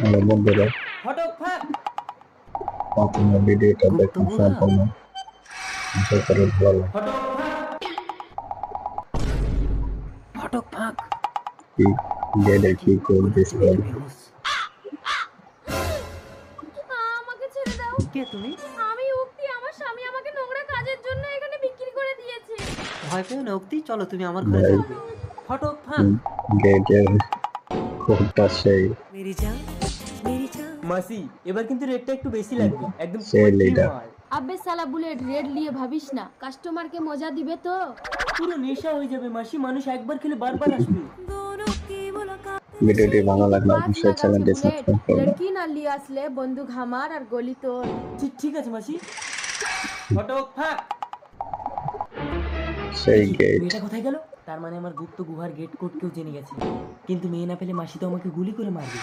Hello বন্ধুরা, ফটক ফাঁক। আপনার ভিডিওটা গুপ্ত দেখুন গুহা। সম্পূর্ণ। আশা করি ভালো লাগবে। ফটক ফাঁক। ফটক ফাঁক। কি গেলে কি মনে করবে হচ্ছে মেয়েটা বেহুশ। আমাকে ছেড়ে দাও। কে তুমি? আমি উক্তি, আমার স্বামী আমাকে নোংরা কাজের জন্য এখানে বিক্রি করে দিয়েছে। ভয় পেও না উক্তি, চলো তুমি আমার ঘরে ভাই থাকবে। ফটক ফাঁক। গেটের কোডটা সেই মেরি জান, মেরি জান। মাসি, এবার কিন্তু রেটটা একটু বেশি লাগবে, একদম সেই পোল্ট্রি লিডার। মাল। আবে সালা বুলেট, রেড নিয়ে ভাবিস না, কাস্টমারকে মজা দিবে তো। পুরো নেশা হয়ে যাবে মাসি, মানুষ একবার খেলে বারবার আসবে। ভিডিওটি ভালো লাগলে পাঁচ অবশ্যই লাখ আছে চ্যানেলটি বুলেট, সাবস্ক্রাইব করবেন। লড়কি না লিয়ে আসলে বন্দুক হামার আর গলি তোর। ঠিক আছে মাসি। ফটক ফাঁক। সেই দেখি গেট মেয়েটা কোথায় গেল? তার মানে আমার গুপ্ত গুহার গেট কোড কেউ জেনে গেছে, কিন্তু মেয়ে না পেলে মাসি তো আমাকে গুলি করে মারবে।